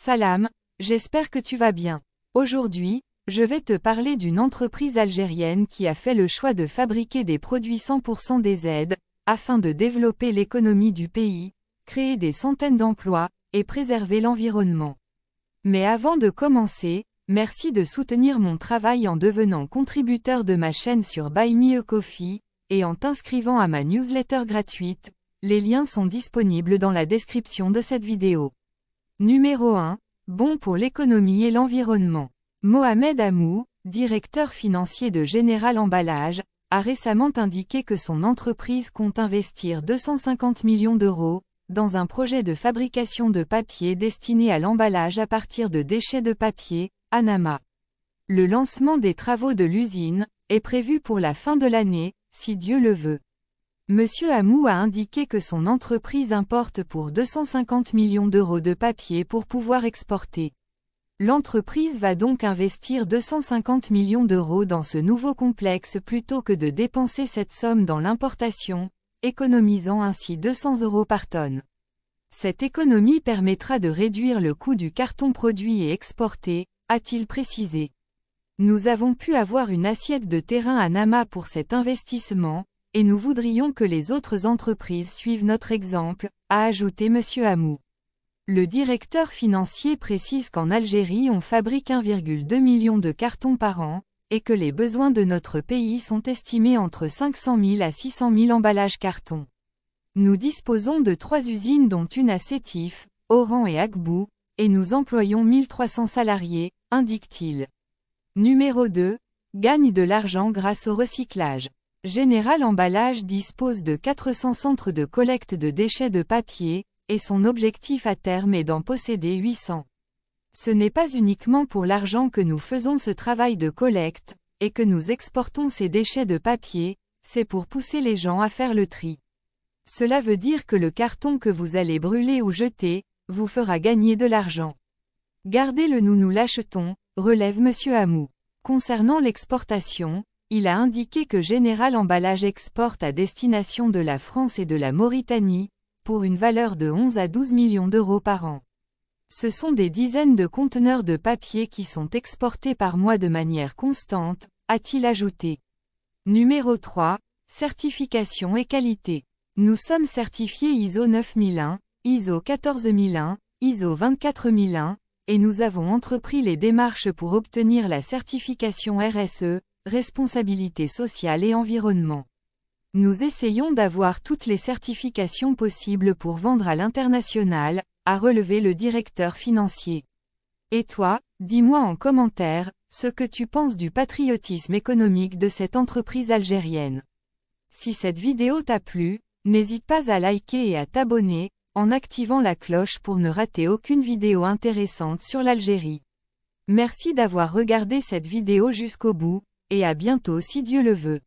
Salam, j'espère que tu vas bien. Aujourd'hui, je vais te parler d'une entreprise algérienne qui a fait le choix de fabriquer des produits 100% des aides, afin de développer l'économie du pays, créer des centaines d'emplois, et préserver l'environnement. Mais avant de commencer, merci de soutenir mon travail en devenant contributeur de ma chaîne sur Buy Me a Coffee, et en t'inscrivant à ma newsletter gratuite. Les liens sont disponibles dans la description de cette vidéo. Numéro 1. Bon pour l'économie et l'environnement. Mohamed Amou, directeur financier de Général Emballage, a récemment indiqué que son entreprise compte investir 250 millions d'euros dans un projet de fabrication de papier destiné à l'emballage à partir de déchets de papier, à Nama. Le lancement des travaux de l'usine est prévu pour la fin de l'année, si Dieu le veut. Monsieur Amou a indiqué que son entreprise importe pour 250 millions d'euros de papier pour pouvoir exporter. L'entreprise va donc investir 250 millions d'euros dans ce nouveau complexe plutôt que de dépenser cette somme dans l'importation, économisant ainsi 200 euros par tonne. Cette économie permettra de réduire le coût du carton produit et exporté, a-t-il précisé. Nous avons pu avoir une assiette de terrain à Nama pour cet investissement, et nous voudrions que les autres entreprises suivent notre exemple, a ajouté Monsieur Amou. Le directeur financier précise qu'en Algérie on fabrique 1,2 million de cartons par an, et que les besoins de notre pays sont estimés entre 500 000 à 600 000 emballages carton. Nous disposons de 3 usines dont une à Sétif, Oran et Agbou, et nous employons 1300 salariés, indique-t-il. Numéro 2. Gagne de l'argent grâce au recyclage. Général Emballage dispose de 400 centres de collecte de déchets de papier, et son objectif à terme est d'en posséder 800. Ce n'est pas uniquement pour l'argent que nous faisons ce travail de collecte, et que nous exportons ces déchets de papier, c'est pour pousser les gens à faire le tri. Cela veut dire que le carton que vous allez brûler ou jeter, vous fera gagner de l'argent. Gardez-le, nous l'achetons, relève Monsieur Amou. Concernant l'exportation, il a indiqué que Général Emballage exporte à destination de la France et de la Mauritanie, pour une valeur de 11 à 12 millions d'euros par an. Ce sont des dizaines de conteneurs de papier qui sont exportés par mois de manière constante, a-t-il ajouté. Numéro 3. Certification et qualité. Nous sommes certifiés ISO 9001, ISO 14001, ISO 24001, et nous avons entrepris les démarches pour obtenir la certification RSE, Responsabilité sociale et environnement. Nous essayons d'avoir toutes les certifications possibles pour vendre à l'international, a relevé le directeur financier. Et toi, dis-moi en commentaire, ce que tu penses du patriotisme économique de cette entreprise algérienne. Si cette vidéo t'a plu, n'hésite pas à liker et à t'abonner, en activant la cloche pour ne rater aucune vidéo intéressante sur l'Algérie. Merci d'avoir regardé cette vidéo jusqu'au bout, et à bientôt si Dieu le veut.